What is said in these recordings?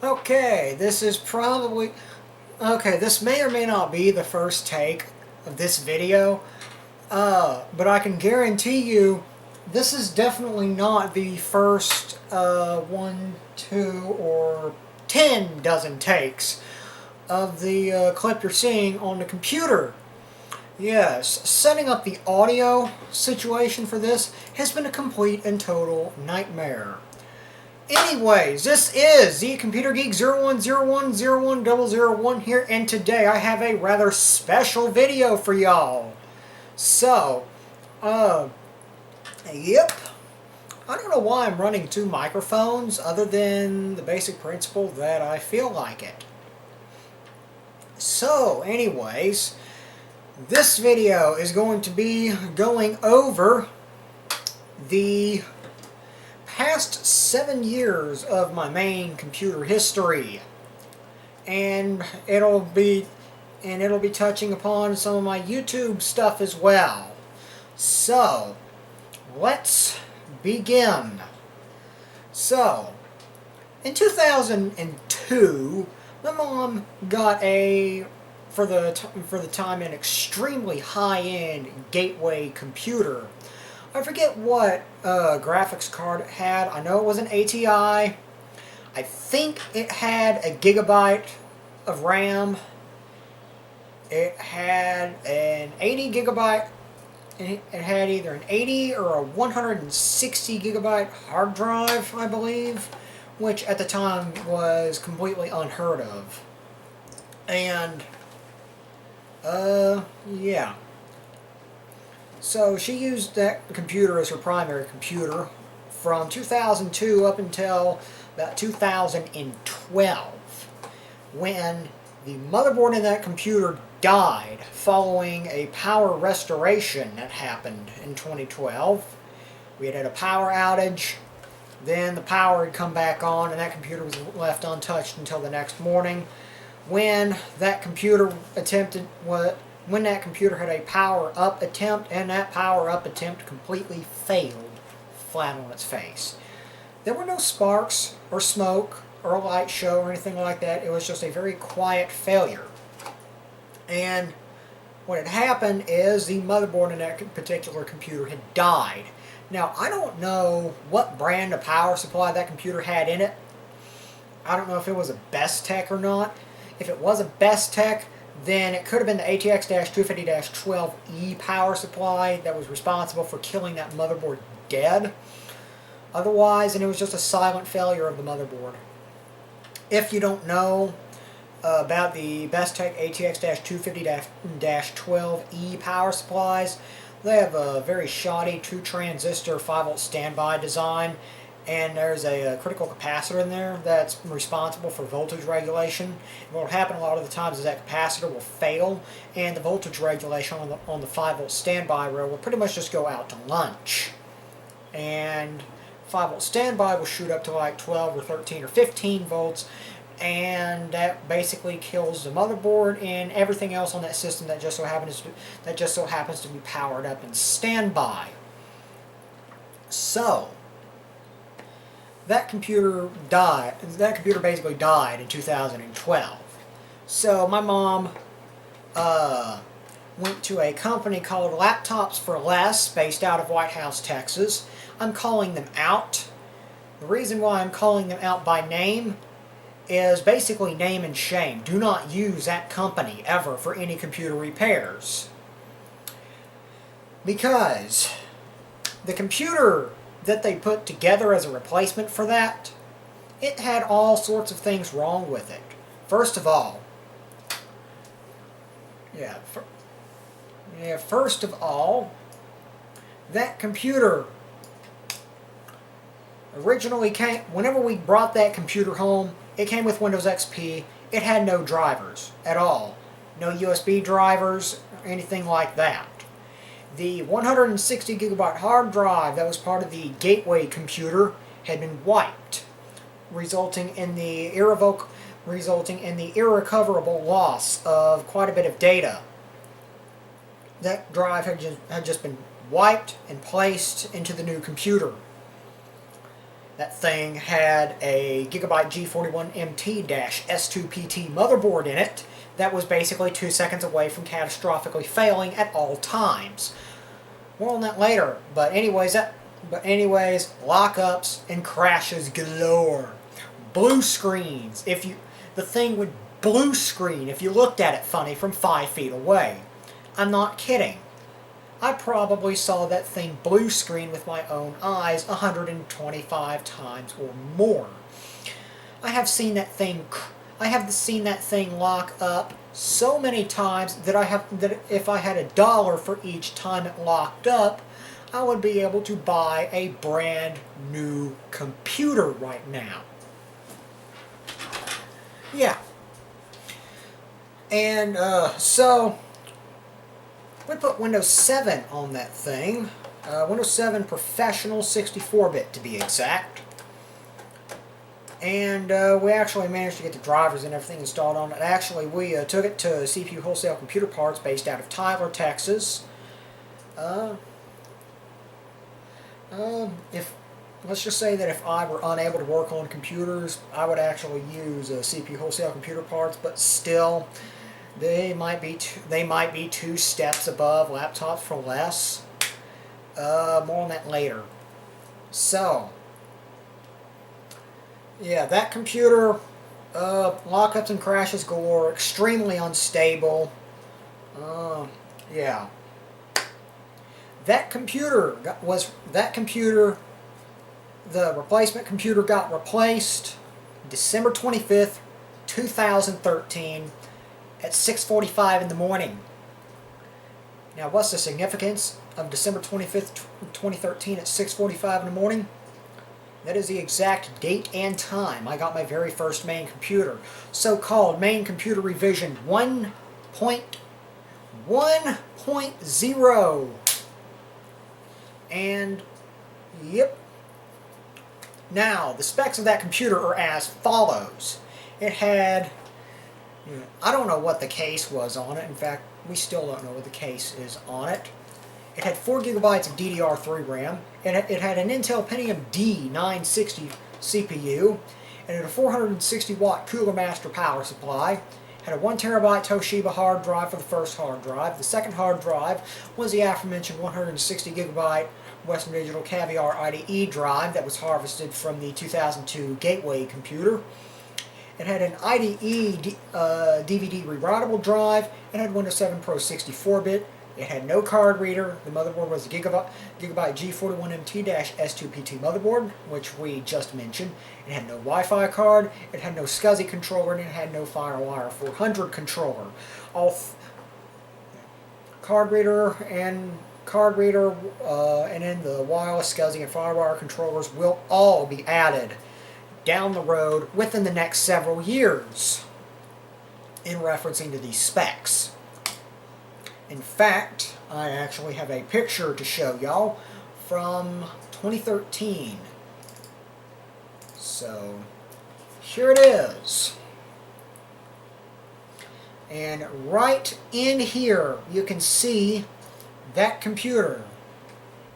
Okay, this is probably... Okay, this may or may not be the first take of this video, but I can guarantee you this is definitely not the first 1, 2, or 10 dozen takes of the clip you're seeing on the computer. Yes, setting up the audio situation for this has been a complete and total nightmare. Anyways, this is the Computer Geek 0101010001 here, and today I have a rather special video for y'all. So, yep. I don't know why I'm running two microphones other than the basic principle that I feel like it. So, anyways, this video is going to be going over the past 7 years of my main computer history, and it'll be touching upon some of my YouTube stuff as well. So let's begin. So in 2002, my mom got a for the time an extremely high-end gateway computer. I forget what graphics card it had. I know it was an ATI. I think it had a gigabyte of RAM. It had an 80 gigabyte. It had either an 80 or a 160 gigabyte hard drive, I believe, which at the time was completely unheard of. And, yeah. So she used that computer as her primary computer from 2002 up until about 2012, when the motherboard in that computer died following a power restoration that happened in 2012. We had a power outage, then the power had come back on, and that computer was left untouched until the next morning, when that computer had a power-up attempt, and that power-up attempt completely failed flat on its face. There were no sparks or smoke or a light show or anything like that. It was just a very quiet failure. And what had happened is the motherboard in that particular computer had died. Now, I don't know what brand of power supply that computer had in it. I don't know if it was a Bestech or not. If it was a Bestech, then it could have been the ATX-250-12E power supply that was responsible for killing that motherboard dead. Otherwise, and it was just a silent failure of the motherboard. If you don't know about the Bestech ATX-250-12E power supplies, they have a very shoddy 2-transistor 5-volt standby design, and there's a critical capacitor in there that's responsible for voltage regulation. And what will happen a lot of the times is that capacitor will fail, and the voltage regulation on the 5-volt standby rail will pretty much just go out to lunch. And 5-volt standby will shoot up to like 12 or 13 or 15 volts, and that basically kills the motherboard and everything else on that system that just so happens to be powered up in standby. So that computer died. That computer basically died in 2012. So my mom went to a company called Laptops for Less, based out of White House, Texas. I'm calling them out. The reason why I'm calling them out by name is basically name and shame. Do not use that company ever for any computer repairs. Because the computer that they put together as a replacement for that, it had all sorts of things wrong with it. First of all, that computer originally came, whenever we brought that computer home, it came with Windows XP. It had no drivers at all. No USB drivers or anything like that. The 160 gigabyte hard drive that was part of the gateway computer had been wiped, resulting in the irrecoverable loss of quite a bit of data. That drive had just been wiped and placed into the new computer. That thing had a Gigabyte G41MT-S2PT motherboard in it that was basically 2 seconds away from catastrophically failing at all times. More on that later. But anyways, lockups and crashes galore. Blue screens. The thing would blue screen if you looked at it funny from 5 feet away. I'm not kidding. I probably saw that thing blue screen with my own eyes 125 times or more. I have seen that thing lock up so many times that if I had $1 for each time it locked up, I would be able to buy a brand new computer right now. Yeah. And so we put Windows 7 on that thing. Windows 7 Professional 64-bit to be exact. And we actually managed to get the drivers and everything installed on it. Actually, we took it to CPU Wholesale Computer Parts based out of Tyler, Texas. Let's just say that if I were unable to work on computers, I would actually use CPU Wholesale Computer Parts, but still, they might be 2 steps above laptops for less. More on that later. So, yeah, that computer, lockups and crashes galore, extremely unstable. Yeah. The replacement computer got replaced December 25th, 2013 at 6:45 in the morning. Now, what's the significance of December 25th, 2013 at 6:45 in the morning? That is the exact date and time I got my very first main computer. So-called main computer revision 1.1.0. And, yep. Now, the specs of that computer are as follows. It had, I don't know what the case was on it. In fact, we still don't know what the case is on it. It had 4 gigabytes of DDR3 RAM. It had an Intel Pentium D960 CPU. It had a 460 watt Cooler Master power supply. Had a 1 terabyte Toshiba hard drive for the first hard drive. The second hard drive was the aforementioned 160 gigabyte Western Digital Caviar IDE drive that was harvested from the 2002 Gateway computer. It had an IDE DVD rewritable drive. It had Windows 7 Pro 64-bit. It had no card reader. The motherboard was a Gigabyte G41MT-S2PT motherboard, which we just mentioned. It had no Wi-Fi card. It had no SCSI controller, and it had no FireWire 400 controller. Card reader, and then the wireless SCSI and FireWire controllers will all be added down the road within the next several years in referencing to these specs. In fact, I actually have a picture to show y'all from 2013. So, here it is. And right in here, you can see that computer.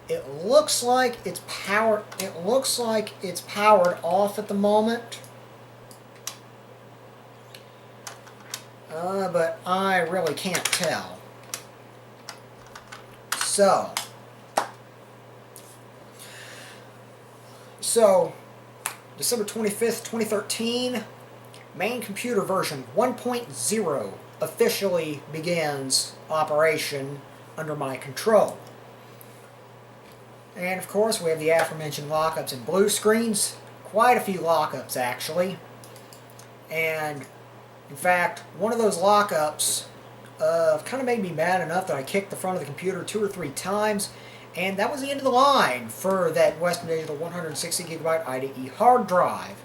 It looks like it's powered off at the moment. But I really can't tell. So December 25th, 2013, main computer version 1.0 officially begins operation under my control. And of course we have the aforementioned lockups and blue screens. Quite a few lockups actually. And in fact, one of those lockups kind of made me mad enough that I kicked the front of the computer 2 or 3 times, and that was the end of the line for that Western Digital 160 gigabyte IDE hard drive.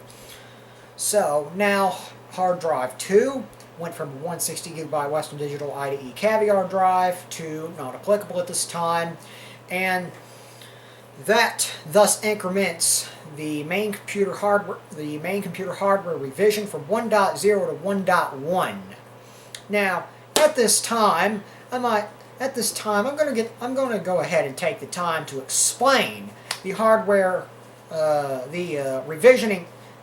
So now hard drive 2 went from 160 gigabyte Western Digital IDE Caviar drive to not applicable at this time, and that thus increments the main computer hardware revision from 1.0 to 1.1. Now, at this time, I'm going to go ahead and take the time to explain the hardware the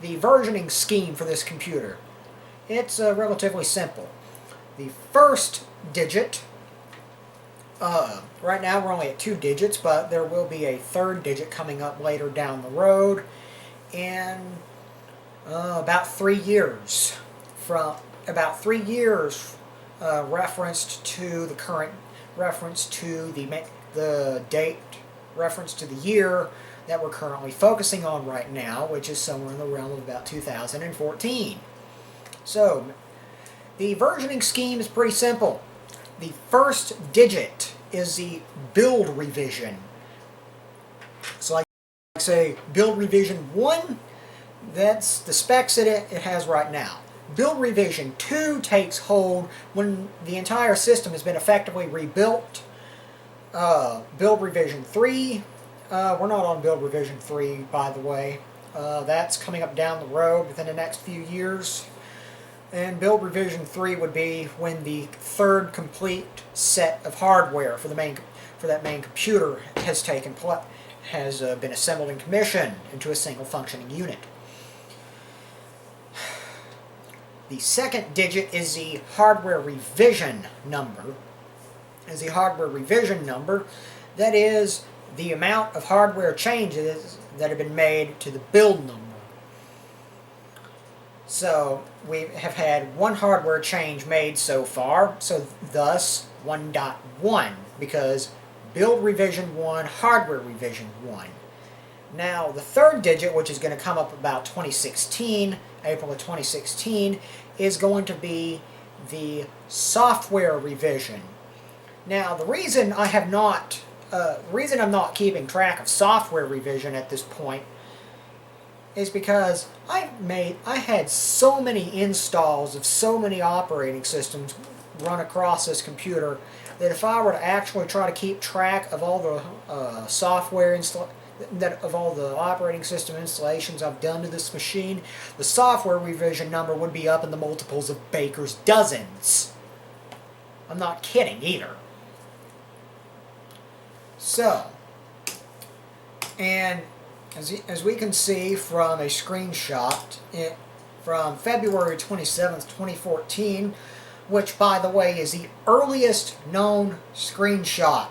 versioning scheme for this computer. It's relatively simple. The first digit, right now we're only at 2 digits, but there will be a third digit coming up later down the road in about 3 years. Referenced to the current, reference to the date, reference to the year that we're currently focusing on right now, which is somewhere in the realm of about 2014. So, the versioning scheme is pretty simple. The first digit is the build revision. So like say build revision 1, that's the specs that it has right now. Build revision 2 takes hold when the entire system has been effectively rebuilt. Build revision 3, we're not on build revision 3 by the way. That's coming up down the road within the next few years. And build revision 3 would be when the third complete set of hardware for that main computer has been assembled and commissioned into a single functioning unit. The second digit is the hardware revision number. That is the amount of hardware changes that have been made to the build number. So we have had one hardware change made so far, so thus 1.1, because build revision 1, hardware revision 1. Now the third digit, which is going to come up about 2016, April of 2016, is going to be the software revision. Now the reason I'm not keeping track of software revision at this point is because I had so many installs of so many operating systems run across this computer that if I were to actually try to keep track of all the of all the operating system installations I've done to this machine, the software revision number would be up in the multiples of Baker's dozens. I'm not kidding either. So, and as we can see from a screenshot from February 27th, 2014, which by the way is the earliest known screenshot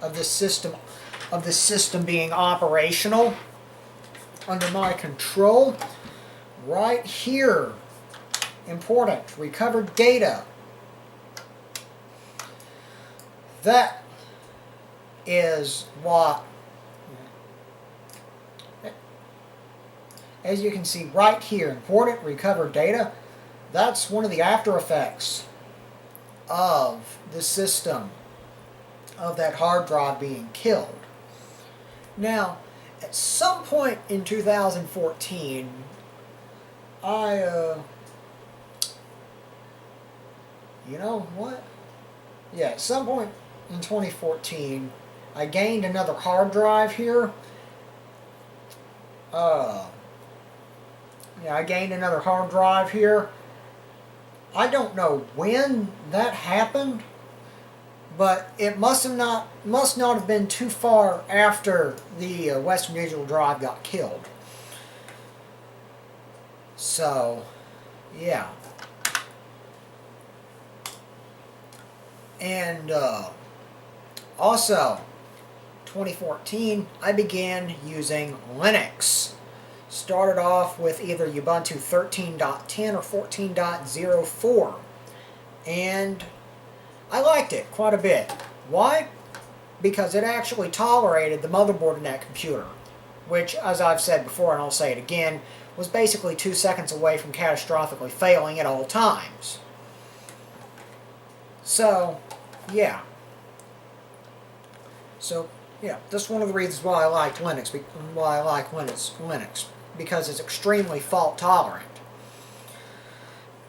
of this system being operational under my control. Right here, important, recovered data. That is what, as you can see right here, important recovered data. That's one of the after effects of the system, of that hard drive being killed. Now, at some point in 2014, you know what? Yeah, at some point in 2014, I gained another hard drive here. I gained another hard drive here. I don't know when that happened, but it must not have been too far after the Western Digital drive got killed. So, yeah. And also, 2014, I began using Linux. Started off with either Ubuntu 13.10 or 14.04. And I liked it quite a bit. Why? Because it actually tolerated the motherboard in that computer, which, as I've said before and I'll say it again, was basically 2 seconds away from catastrophically failing at all times. So, yeah. So, yeah, that's one of the reasons why I like Linux, because it's extremely fault tolerant.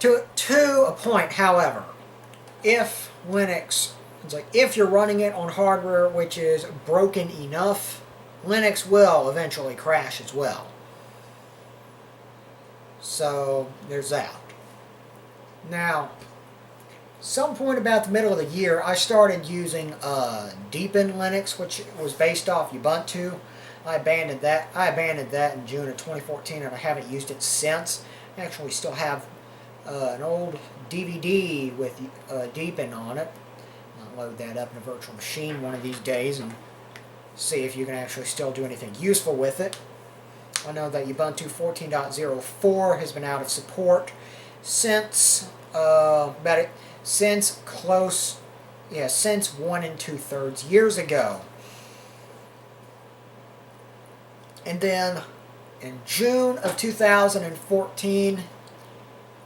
To a point, however, if Linux, it's like if you're running it on hardware which is broken enough, Linux will eventually crash as well. So there's that. Now, some point about the middle of the year, I started using Deepin Linux, which was based off Ubuntu. I abandoned that in June of 2014, and I haven't used it since. I actually still have an old DVD with Deepin on it. I'll load that up in a virtual machine one of these days and see if you can actually still do anything useful with it. I know that Ubuntu 14.04 has been out of support since since 1 2/3 years ago. And then in June of 2014,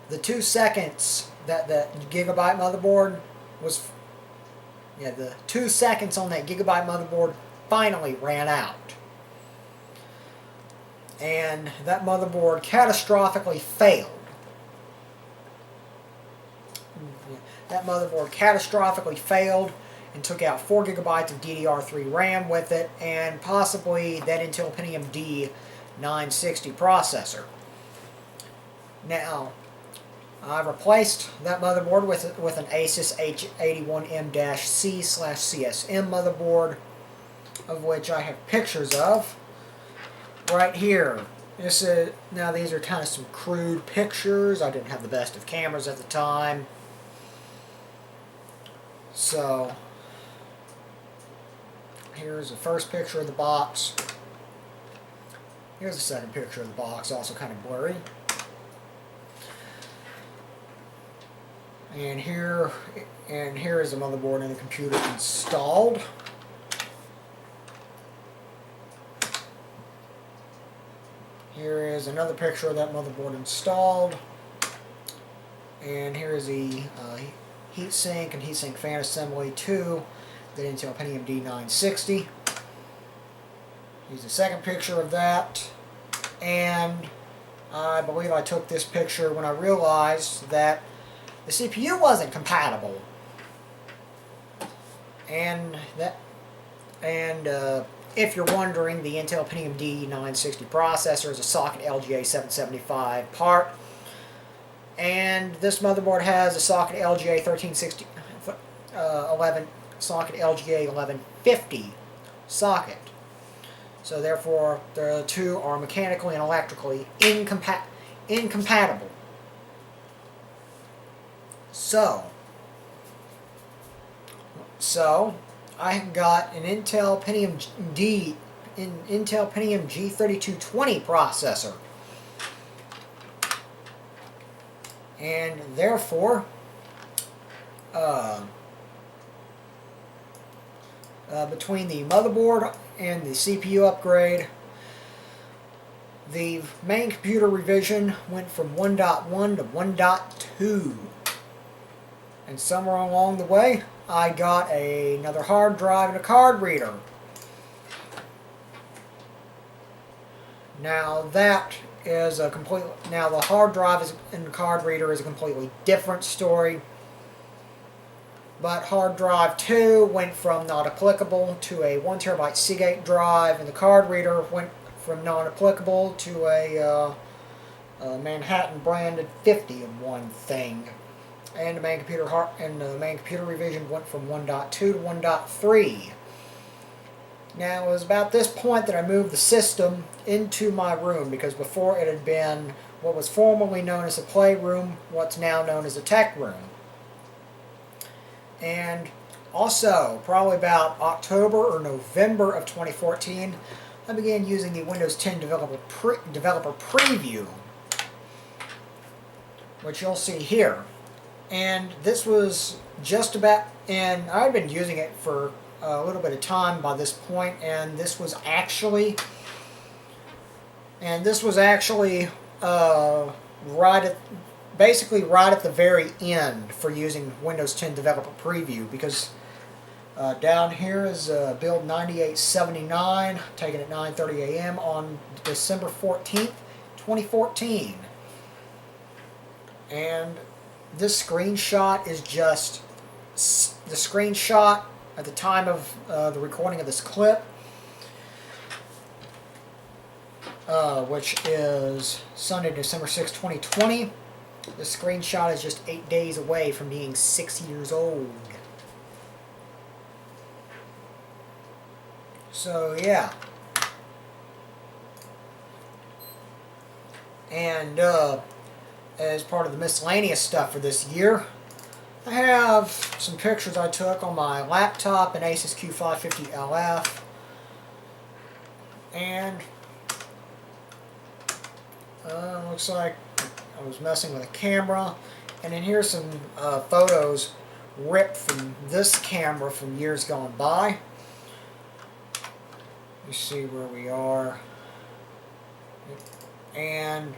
the 2 seconds that the gigabyte motherboard was, the 2 seconds on that gigabyte motherboard finally ran out. And that motherboard catastrophically failed. That motherboard catastrophically failed and took out 4 gigabytes of DDR3 RAM with it, and possibly that Intel Pentium D960 processor. Now, I've replaced that motherboard with an Asus H81M-C/CSM motherboard, of which I have pictures of right here. Now these are kind of some crude pictures. I didn't have the best of cameras at the time. So, here's the first picture of the box. Here's the second picture of the box, also kind of blurry. And here is the motherboard and the computer installed. Here is another picture of that motherboard installed. And here is the heatsink and heatsink fan assembly to the Intel Pentium D960. Here's the second picture of that. And I believe I took this picture when I realized that the CPU wasn't compatible. And if you're wondering, the Intel Pentium D960 processor is a socket LGA 775 part, and this motherboard has a socket LGA 1360 socket LGA 1150 socket. So therefore, the two are mechanically and electrically incompatible. So I got an Intel Pentium G3220 processor, and therefore between the motherboard and the CPU upgrade, the main computer revision went from 1.1 to 1.2, and somewhere along the way I got another hard drive and a card reader. Now the hard drive and the card reader is a completely different story. But hard drive 2 went from not applicable to a 1 terabyte Seagate drive, and the card reader went from not applicable to a Manhattan branded 50-in-1 thing. And the main computer revision went from 1.2 to 1.3. Now, it was about this point that I moved the system into my room, because before it had been what was formerly known as a playroom, what's now known as a tech room. And also, probably about October or November of 2014, I began using the Windows 10 developer preview, which you'll see here. And this was just about, and I'd been using it for a little bit of time by this point, and this was actually basically right at the very end for using Windows 10 Developer Preview, because down here is build 9879, taken at 9:30 a.m. on December 14th, 2014. And this screenshot is just the screenshot at the time of the recording of this clip, which is Sunday, December 6, 2020. The screenshot is just 8 days away from being 6 years old. So yeah. And as part of the miscellaneous stuff for this year, I have some pictures I took on my laptop, an Asus Q550LF, and looks like I was messing with a camera, and then here's some photos ripped from this camera from years gone by. You see where we are, and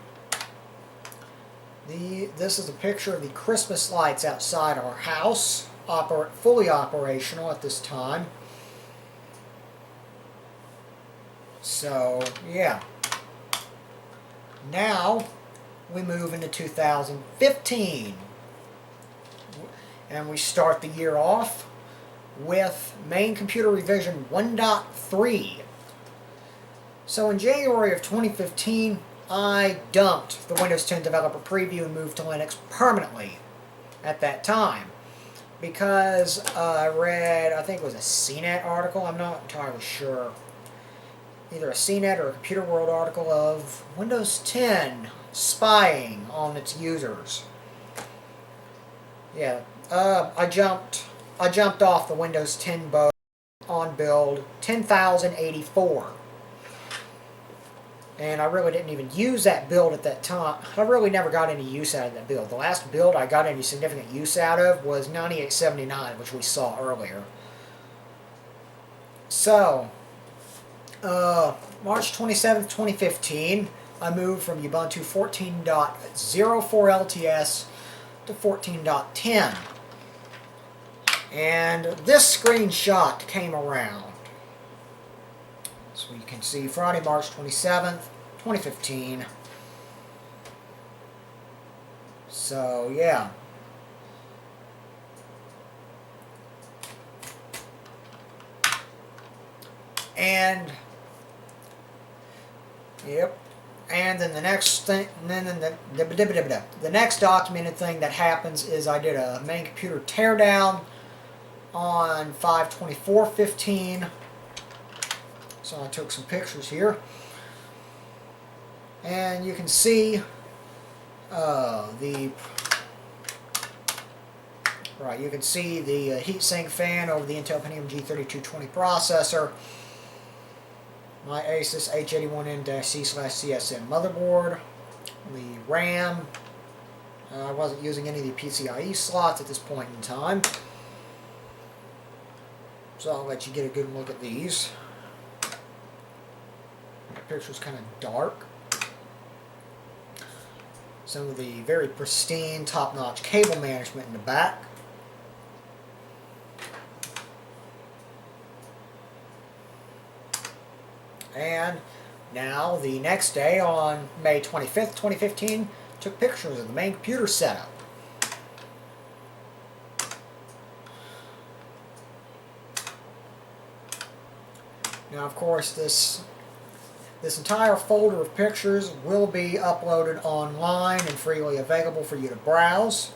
this is a picture of the Christmas lights outside our house, fully operational at this time. So yeah, now we move into 2015, and we start the year off with main computer revision 1.3. So in January of 2015, I dumped the Windows 10 Developer Preview and moved to Linux permanently at that time, because I read, I think it was a CNET article, I'm not entirely sure, either a CNET or a Computer World article of Windows 10 spying on its users. Yeah, I jumped off the Windows 10 boat on build 10,084. And I really didn't even use that build at that time. I really never got any use out of that build. The last build I got any significant use out of was 9879, which we saw earlier. So, March 27th, 2015, I moved from Ubuntu 14.04 LTS to 14.10. And this screenshot came around. So you can see Friday, March 27th, 2015. So, yeah. And, yep. And then the next thing, and then the next documented thing that happens is I did a main computer teardown on 5/24/15. So I took some pictures here, and you can see the heatsink fan over the Intel Pentium G3220 processor, my Asus H81N-C/CSM motherboard, the RAM. I wasn't using any of the PCIe slots at this point in time, so I'll let you get a good look at these. The picture's kind of dark. Some of the very pristine, top-notch cable management in the back. And now, the next day, on May 25th, 2015, took pictures of the main computer setup. Now, of course, this entire folder of pictures will be uploaded online and freely available for you to browse.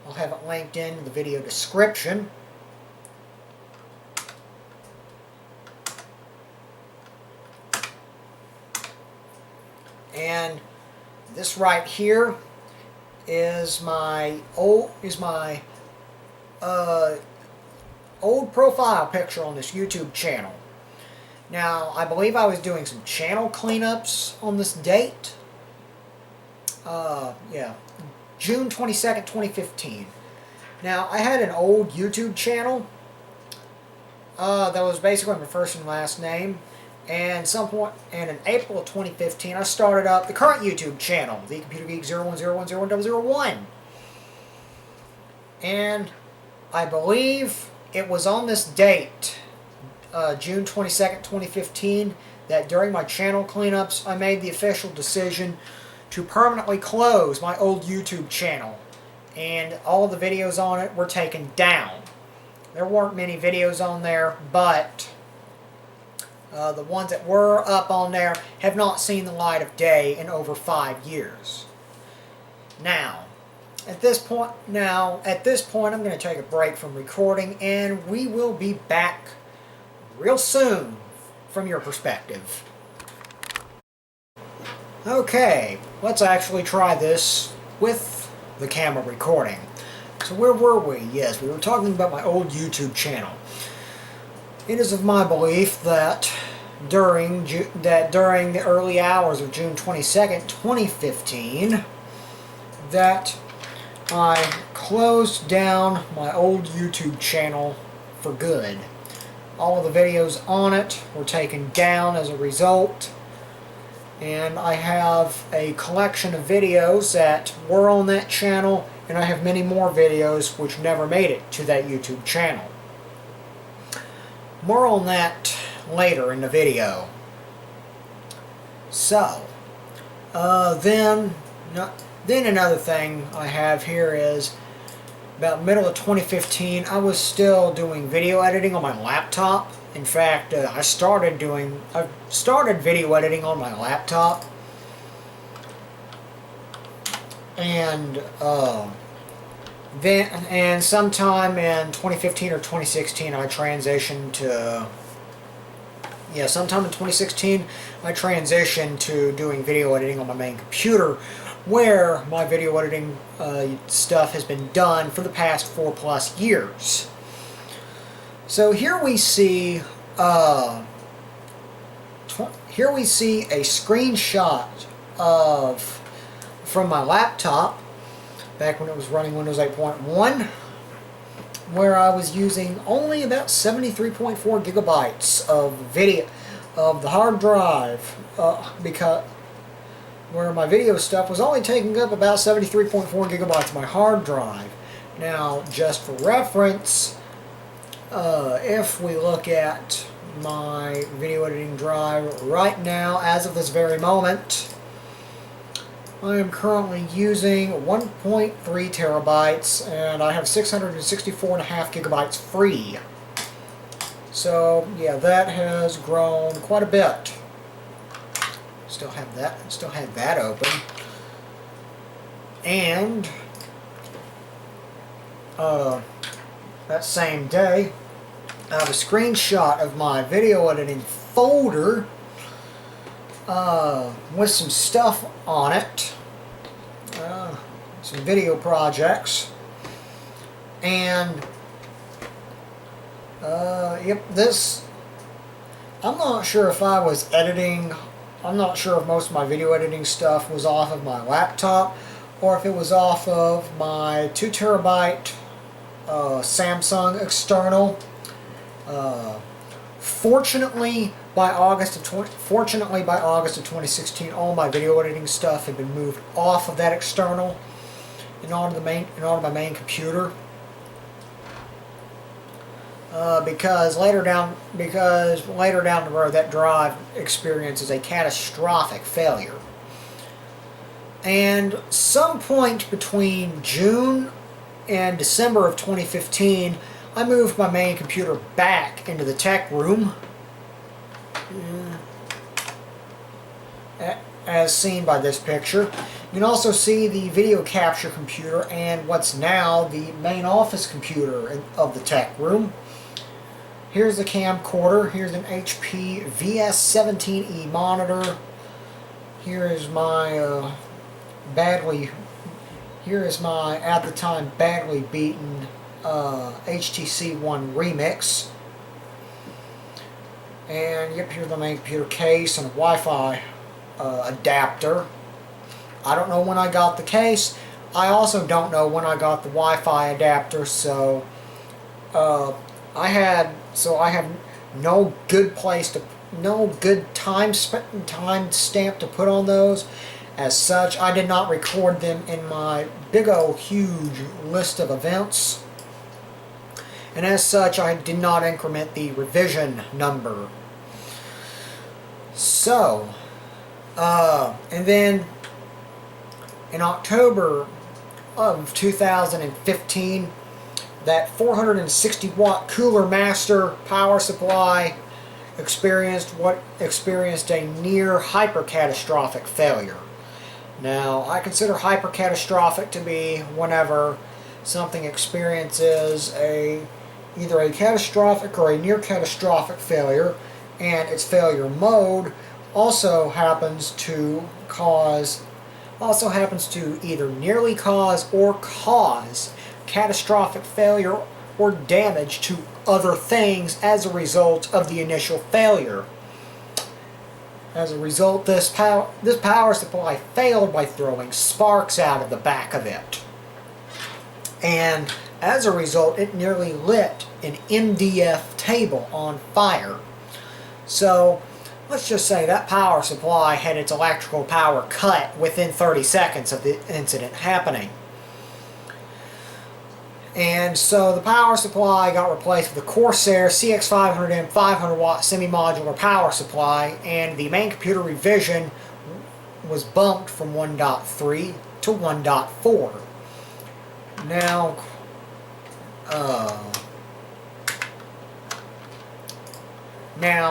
I'll have it linked in the video description. And this right here is my old profile picture on this YouTube channel. Now, I believe I was doing some channel cleanups on this date. Yeah, June 22nd, 2015. Now, I had an old YouTube channel that was basically my first and last name. And in April of 2015, I started up the current YouTube channel, the Computer Geek 01010101. And I believe it was on this date, June 22nd, 2015, that during my channel cleanups, I made the official decision to permanently close my old YouTube channel. And all the videos on it were taken down. There weren't many videos on there, but the ones that were up on there have not seen the light of day in over 5 years. Now, at this point, I'm going to take a break from recording, and we will be back real soon from your perspective. Okay, let's actually try this with the camera recording. So where were we? Yes, we were talking about my old YouTube channel. It is of my belief that during the early hours of June 22nd, 2015, that I closed down my old YouTube channel for good. All of the videos on it were taken down as a result, and I have a collection of videos that were on that channel, and I have many more videos which never made it to that YouTube channel. More on that later in the video. So, then another thing I have here is about middle of 2015, I was still doing video editing on my laptop. In fact, I started video editing on my laptop, and sometime in 2015 or 2016, I transitioned to. Yeah, sometime in 2016, I transitioned to doing video editing on my main computer, where my video editing stuff has been done for the past 4+ years. So here we see a screenshot from my laptop back when it was running Windows 8.1, where I was using only about 73.4 gigabytes of video of the hard drive, because where my video stuff was only taking up about 73.4 gigabytes of my hard drive. Now, just for reference, if we look at my video editing drive right now, as of this very moment, I am currently using 1.3 terabytes, and I have 664.5 gigabytes free. So, yeah, that has grown quite a bit. Still have that open. And that same day, I have a screenshot of my video editing folder with some stuff on it, some video projects, and yep, this, I'm not sure if I was editing, I'm not sure if most of my video editing stuff was off of my laptop or if it was off of my 2 terabyte Samsung external. Fortunately, by August of 2016, all my video editing stuff had been moved off of that external and onto my main computer. Because later down the road, that drive experiences a catastrophic failure. And some point between June and December of 2015, I moved my main computer back into the tech room, as seen by this picture. You can also see the video capture computer and what's now the main office computer of the tech room. Here's the camcorder. Here's an HP VS17E monitor. Here is my at the time badly beaten HTC One Remix. And yep, here's the main computer case and a Wi-Fi adapter. I don't know when I got the case. I also don't know when I got the Wi-Fi adapter, so I have no good time stamp to put on those. As such, I did not record them in my big old huge list of events, and as such, I did not increment the revision number. So, and then in October of 2015, that 460 watt Cooler Master power supply experienced a near hyper-catastrophic failure. Now, I consider hyper-catastrophic to be whenever something experiences either a catastrophic or a near-catastrophic failure, and its failure mode also happens to either nearly cause or cause catastrophic failure or damage to other things as a result of the initial failure. As a result, this power supply failed by throwing sparks out of the back of it. And as a result, it nearly lit an MDF table on fire. So, let's just say that power supply had its electrical power cut within 30 seconds of the incident happening. And so the power supply got replaced with a Corsair CX500M 500 watt semi-modular power supply, and the main computer revision was bumped from 1.3 to 1.4. Now,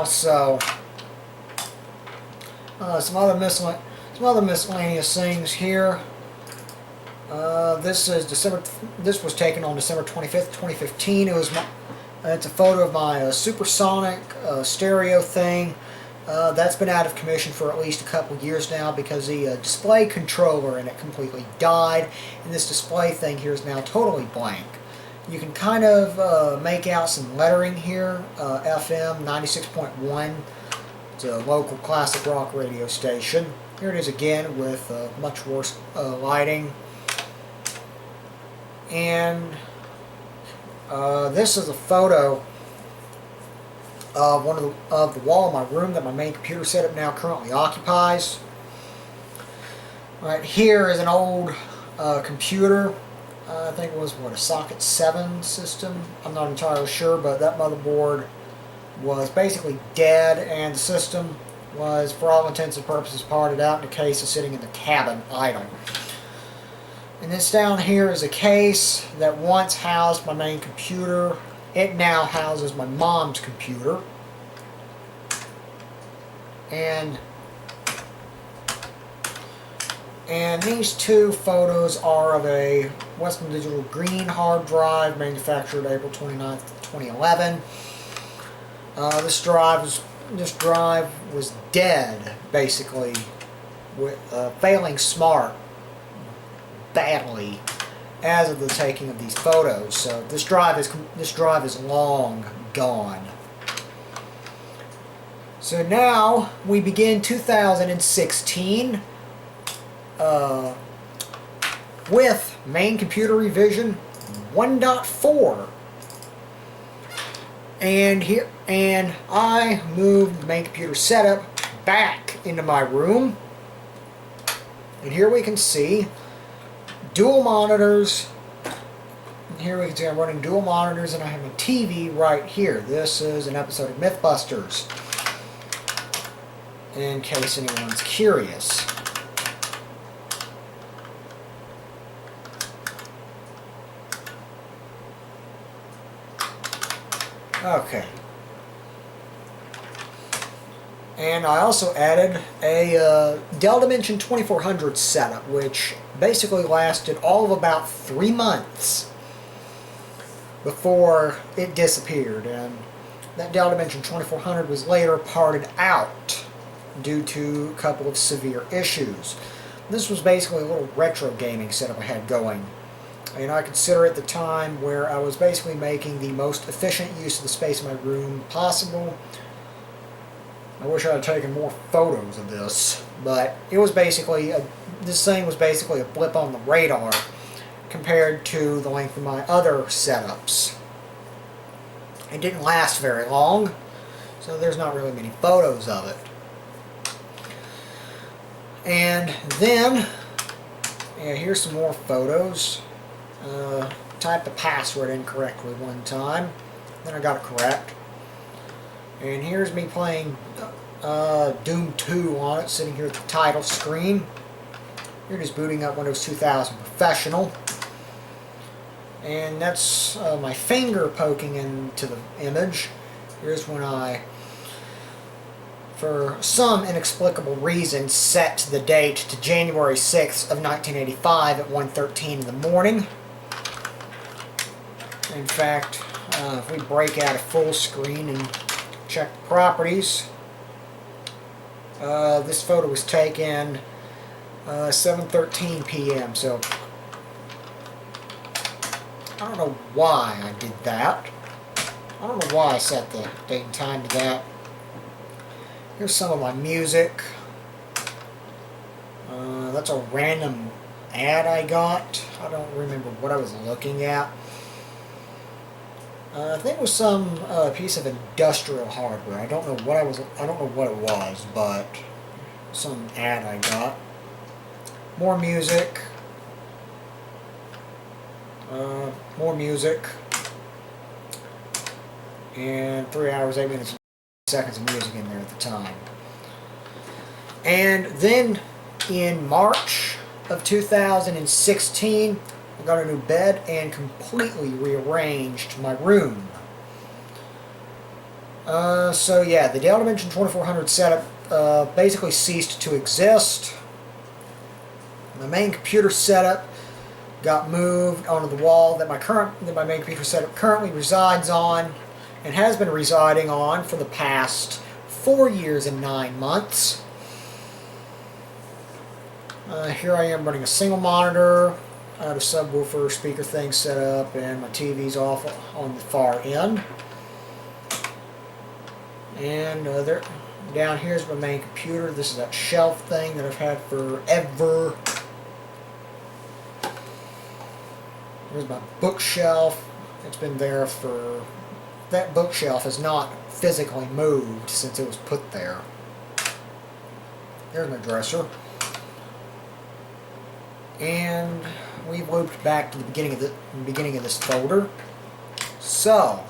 some other miscellaneous things here. This was taken on December 25th, 2015. It's a photo of my supersonic stereo thing. That's been out of commission for at least a couple years now because the display controller in it completely died, and this display thing here is now totally blank. You can kind of make out some lettering here. FM 96.1. It's a local classic rock radio station. Here it is again with much worse lighting. And this is a photo of the wall of my room that my main computer setup now currently occupies. Right here is an old computer. I think it was a socket 7 system. I'm not entirely sure, but that motherboard was basically dead, and the system was, for all intents and purposes, parted out in a case of sitting in the cabin idle. And this down here is a case that once housed my main computer. It now houses my mom's computer. And these two photos are of a Western Digital green hard drive manufactured April 29th, 2011. This drive was dead, basically, with failing smart badly as of the taking of these photos. So this drive is long gone. So now we begin 2016 with main computer revision 1.4. And I moved the main computer setup back into my room. And here we can see dual monitors. And here we can see I'm running dual monitors, and I have a TV right here. This is an episode of Mythbusters, in case anyone's curious. Okay. And I also added a Dell Dimension 2400 setup, which basically lasted all of about 3 months before it disappeared. And that Dell Dimension 2400 was later parted out due to a couple of severe issues. This was basically a little retro gaming setup I had going. And I consider it the time where I was basically making the most efficient use of the space in my room possible. I wish I had taken more photos of this, but it was basically this thing was basically a blip on the radar compared to the length of my other setups. It didn't last very long, so there's not really many photos of it. And then, yeah, here's some more photos. Typed the password incorrectly one time, then I got it correct. And here's me playing Doom 2 on it, sitting here at the title screen. Here it is booting up Windows 2000 Professional. And that's my finger poking into the image. Here's when I, for some inexplicable reason, set the date to January 6th of 1985 at 1:13 in the morning. In fact, if we break out a full screen and check the properties, This photo was taken 7:13 p.m. So I don't know why I did that. I don't know why I set the date and time to that. Here's some of my music. That's a random ad I got. I don't remember what I was looking at. I think it was some piece of industrial hardware. I don't know what it was, but some ad I got. More music. More music. And 3 hours, 8 minutes, and seconds of music in there at the time. And then in March of 2016, I got a new bed and completely rearranged my room. So yeah, the Dell Dimension 2400 setup basically ceased to exist. The main computer setup got moved onto the wall that my main computer setup currently resides on, and has been residing on for the past 4 years and 9 months. Here I am running a single monitor. I have a subwoofer speaker thing set up, and my TV's off on the far end. And down here's my main computer. This is that shelf thing that I've had forever. Here's my bookshelf. It's been there for... That bookshelf has not physically moved since it was put there. There's my dresser. And we've looped back to the beginning of this folder. So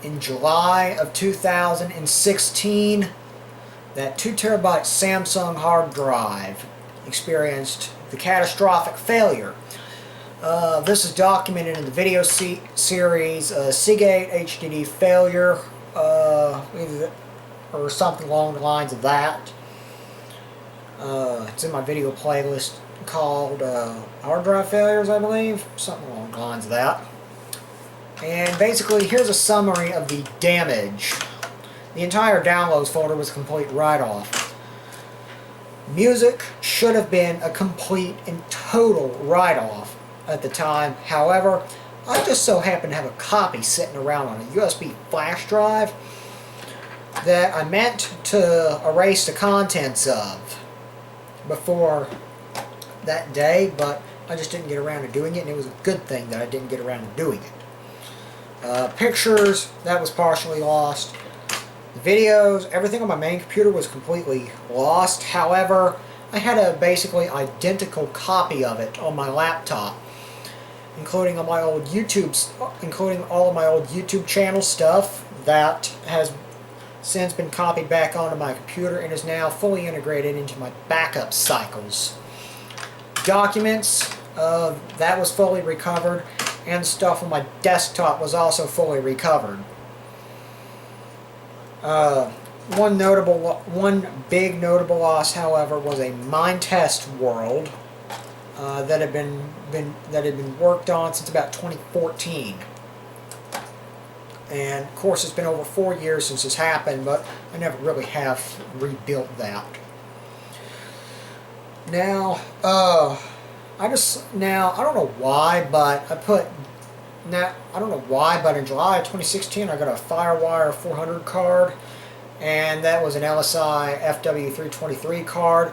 in July of 2016, that 2 terabyte Samsung hard drive experienced the catastrophic failure. This is documented in the video series Seagate HDD failure, or something along the lines of that. It's in my video playlist called Hard Drive Failures, I believe. Something along the lines of that. And basically, here's a summary of the damage. The entire downloads folder was a complete write-off. Music should have been a complete and total write-off at the time. However, I just so happen to have a copy sitting around on a USB flash drive that I meant to erase the contents of before that day, but I just didn't get around to doing it, and it was a good thing that I didn't get around to doing it. Pictures, that was partially lost. The videos, everything on my main computer was completely lost. However, I had a basically identical copy of it on my laptop, including all of my old YouTube channel stuff that has since been copied back onto my computer and is now fully integrated into my backup cycles. Documents, that was fully recovered, and stuff on my desktop was also fully recovered. One big notable loss, however, was a Mind Test World that had been worked on since about 2014. And of course, it's been over 4 years since this happened, but I never really have rebuilt that. Now, I don't know why, but in July of 2016 I got a FireWire 400 card, and that was an LSI FW323 card.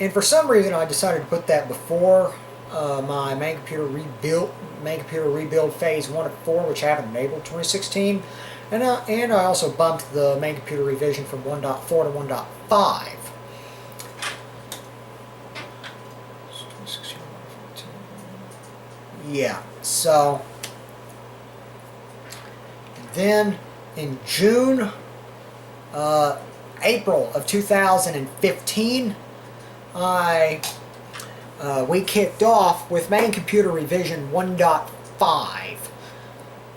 And for some reason I decided to put that before my main computer rebuild phase 1 of 4, which happened in April 2016. And I also bumped the main computer revision from 1.4 to 1.5. Yeah, so then in April of 2015, we kicked off with main computer revision 1.5,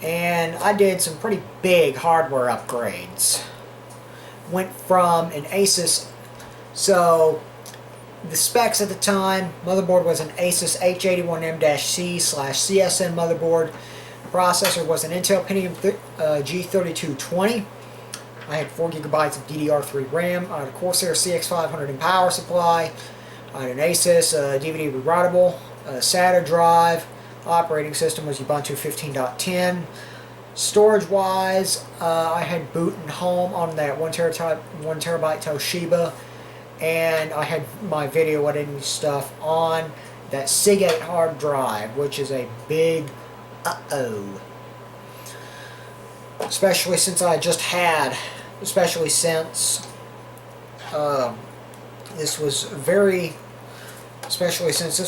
and I did some pretty big hardware upgrades. Went from an Asus, so the specs at the time, motherboard was an Asus H81M-C/CSN motherboard, Processor was an Intel Pentium G3220. I had 4 gigabytes of DDR3 RAM. I had a Corsair CX500 in power supply. I had an Asus DVD rewritable, SATA drive. Operating system was Ubuntu 15.10. Storage wise, I had boot and home on that 1 terabyte Toshiba, and I had my video editing stuff on that Seagate hard drive, which is a big especially since I just had, especially since this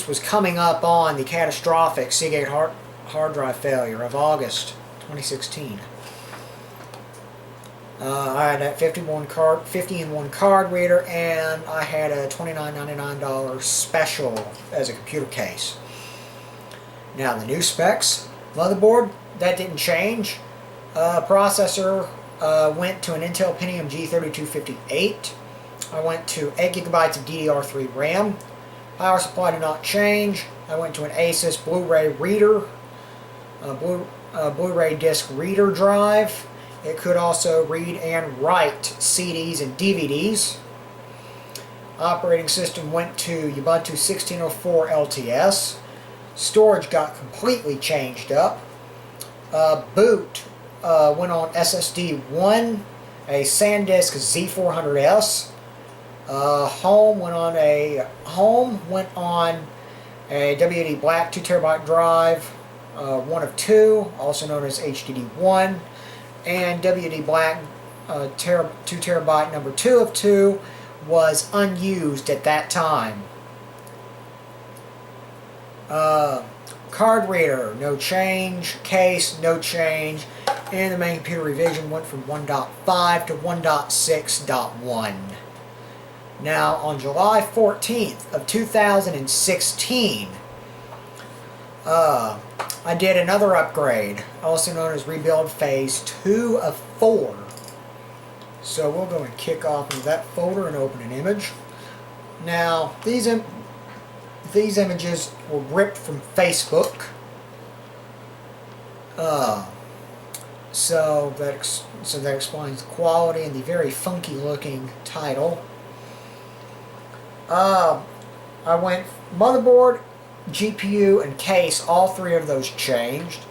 was coming up on the catastrophic Seagate hard drive failure of August 2016. I had that 50-in-1 card reader, and I had a $29.99 special as a computer case. Now the new specs: motherboard, that didn't change. Processor went to an Intel Pentium G3258. I went to 8 gigabytes of DDR3 RAM. Power supply did not change. I went to an Asus Blu-ray reader, Blu-ray disc reader drive. It could also read and write CDs and DVDs. Operating system went to Ubuntu 16.04 LTS. Storage got completely changed up. Boot went on SSD 1, a SanDisk Z400S. Home went on a WD Black 2 terabyte drive, 1 of 2, also known as HDD1, and WD Black 2 terabyte number 2 of 2 was unused at that time. Card reader, no change. Case, no change. And the main computer revision went from 1.5 to 1.6.1. Now, on July 14th of 2016, I did another upgrade, also known as Rebuild Phase 2 of 4. So we'll go and kick off into that folder and open an image. Now, these images were ripped from Facebook. So that explains the quality and the very funky looking title. I went motherboard, GPU, and case, all 3 of those changed.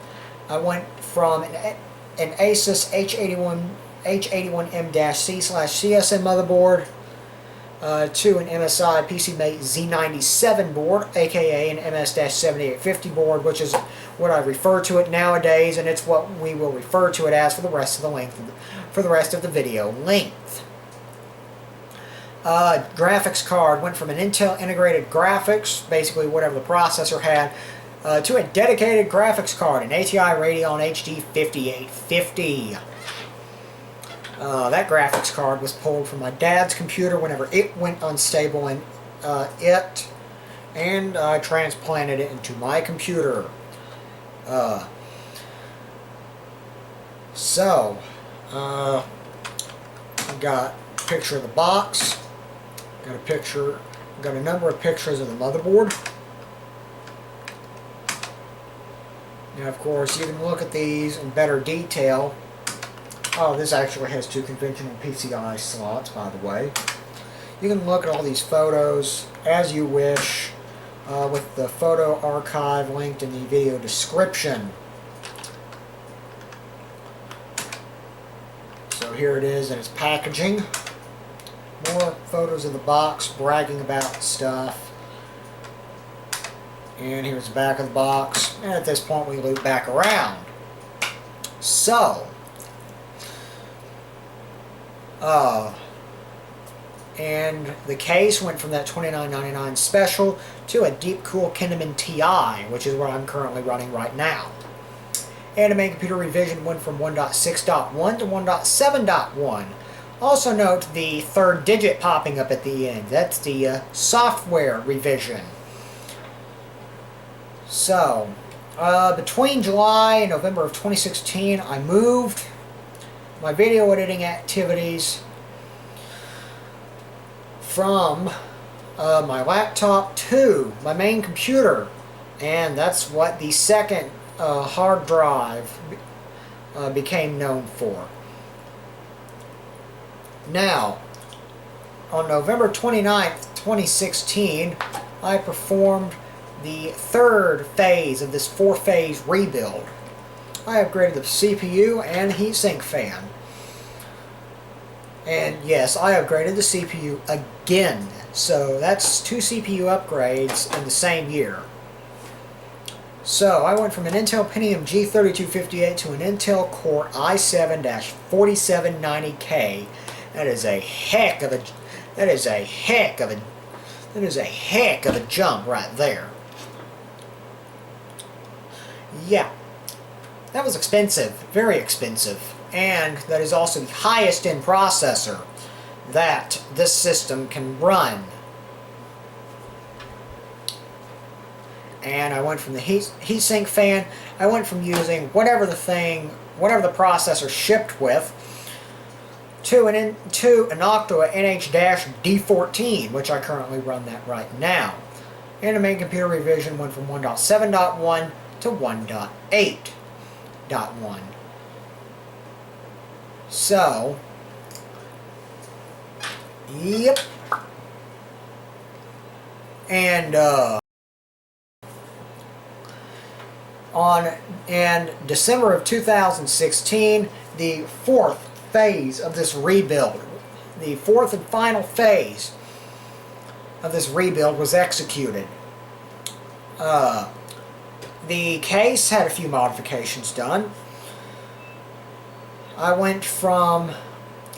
I went from an Asus H81M-C/CSM motherboard to an MSI PCMate Z97 board, aka an MS-7850 board, which is what I refer to it nowadays, and it's what we will refer to it as for the rest of the video length. Graphics card went from an Intel integrated graphics, basically whatever the processor had, to a dedicated graphics card, an ATI Radeon HD 5850. That graphics card was pulled from my dad's computer whenever it went unstable, and I transplanted it into my computer. I got a picture of the box. Got a number of pictures of the motherboard. Now, of course, you can look at these in better detail. Oh, this actually has 2 conventional PCI slots, by the way. You can look at all these photos as you wish, with the photo archive linked in the video description. So here it is in its packaging. More photos of the box, bragging about stuff. And here's the back of the box. And at this point we loop back around. So, and the case went from that $29.99 special to a Deep Cool Kinderman TI, which is what I'm currently running right now. And the main computer revision went from 1.6.1 to 1.7.1. Also note the 3rd digit popping up at the end. That's the software revision. So, between July and November of 2016, I moved my video editing activities from my laptop to my main computer. And that's what the second hard drive became known for. Now, on November 29th, 2016, I performed the third phase of this 4-phase rebuild. I upgraded the CPU and heatsink fan. And yes, I upgraded the CPU again. So that's 2 CPU upgrades in the same year. So I went from an Intel Pentium G3258 to an Intel Core i7-4790K. That is a heck of a jump right there. Yeah, that was expensive, very expensive, and that is also the highest end processor that this system can run. And I went from the heatsink fan, I went from using whatever the processor shipped with, to an Octa NH-D14, which I currently run that right now. And the main computer revision went from 1.7.1 to 1.8.1. So, yep. And in December of 2016, the fourth phase of this rebuild, the fourth and final phase of this rebuild was executed. The case had a few modifications done. I went from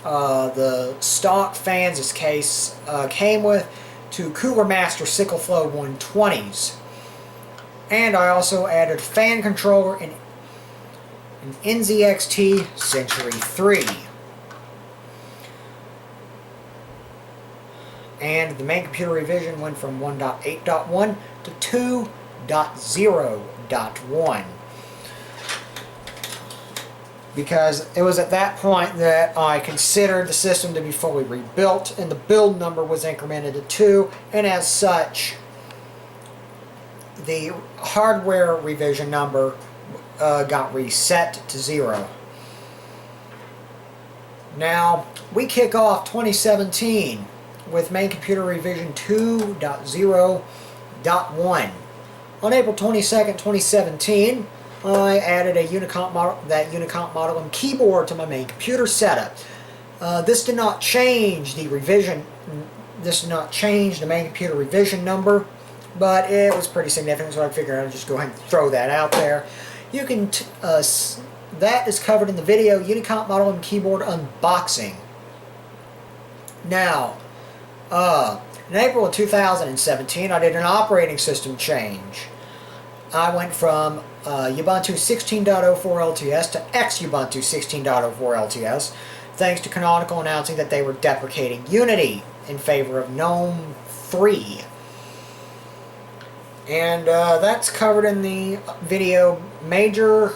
the stock fans this case came with to Cooler Master Sickle Flow 120s. And I also added fan controller and an NZXT Century 3. And the main computer revision went from 1.8.1 to 2.0.1. Because it was at that point that I considered the system to be fully rebuilt, and the build number was incremented to 2, and as such, the hardware revision number got reset to 0. Now, we kick off 2017 with main computer revision 2.0.1. On April 22nd, 2017, I added a Unicomp model and keyboard to my main computer setup. This did not change the revision. This did not change the main computer revision number, but it was pretty significant, so I figured I'd just go ahead and throw that out there. You can that is covered in the video Unicomp model and keyboard unboxing. Now, in April of 2017, I did an operating system change. I went from Ubuntu 16.04 LTS to X-Ubuntu 16.04 LTS, thanks to Canonical announcing that they were deprecating Unity in favor of GNOME 3. And that's covered in the video major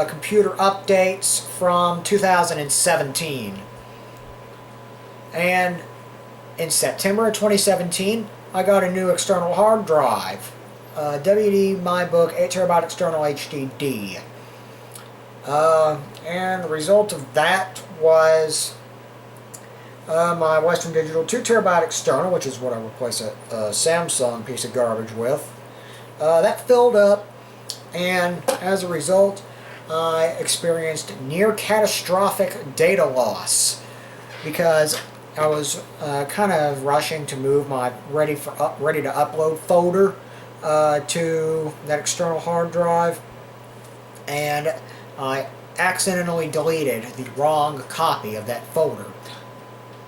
computer updates from 2017. And in September of 2017, I got a new external hard drive. WD MyBook 8TB external HDD. And the result of that was my Western Digital 2TB external, which is what I replaced a Samsung piece of garbage with. That filled up, and as a result, I experienced near catastrophic data loss because I was kind of rushing to move my ready to upload folder to that external hard drive, and I accidentally deleted the wrong copy of that folder.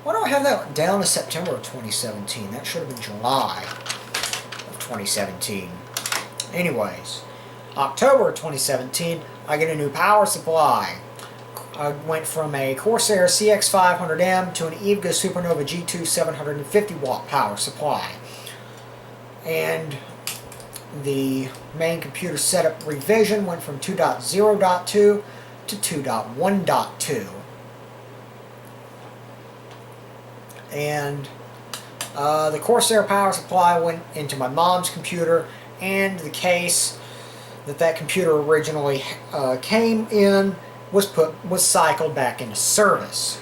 Why do I have that down to September of 2017? That should have been July of 2017. Anyways, October of 2017, I get a new power supply. I went from a Corsair CX500M to an EVGA Supernova G2 750 watt power supply. And the main computer setup revision went from 2.0.2 to 2.1.2. And the Corsair power supply went into my mom's computer, and the case that computer originally came in was cycled back into service.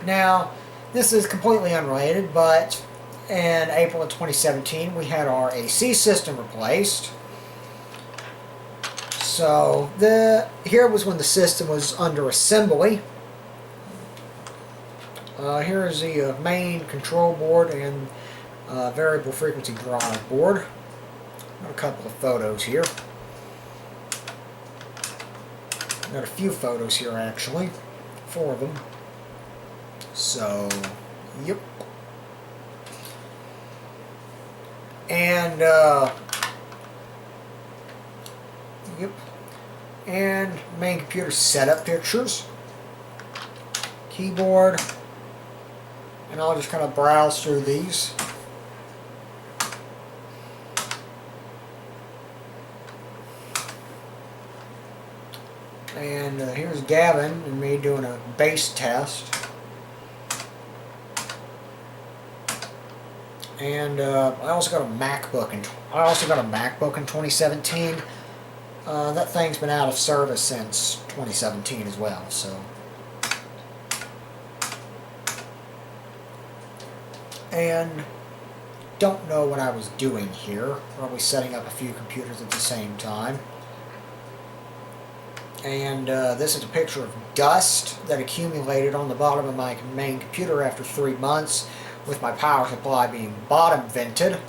Now, this is completely unrelated, but in April of 2017 we had our AC system replaced. So here was when the system was under assembly. Here is the main control board and variable frequency drive board. Got a couple of photos here. Got a few photos here actually, 4 of them. So, yep. And yep. And main computer setup pictures, keyboard, and I'll just kind of browse through these. And here's Gavin and me doing a bass test. And I also got a MacBook in 2017. That thing's been out of service since 2017 as well. So, and don't know what I was doing here. Probably setting up a few computers at the same time. And this is a picture of dust that accumulated on the bottom of my main computer after 3 months, with my power supply being bottom vented.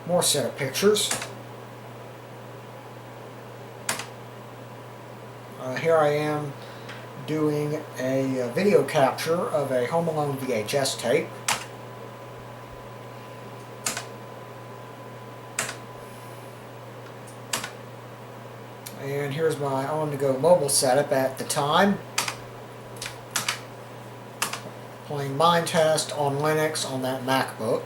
More setup pictures. Here I am doing a video capture of a Home Alone VHS tape. And here's my on-the-go mobile setup at the time. Playing Mindtest on Linux on that MacBook.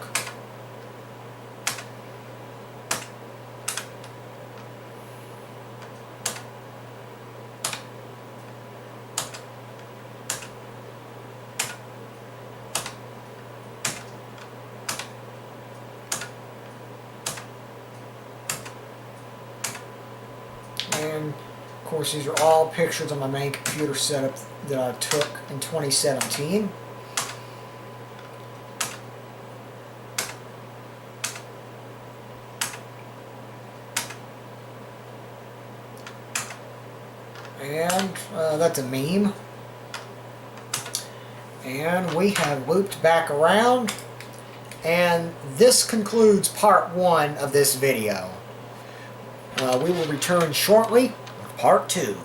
And of course these are all pictures of my main computer setup that I took in 2017. And that's a meme. And we have looped back around, and this concludes part 1 of this video. We will return shortly with part 2.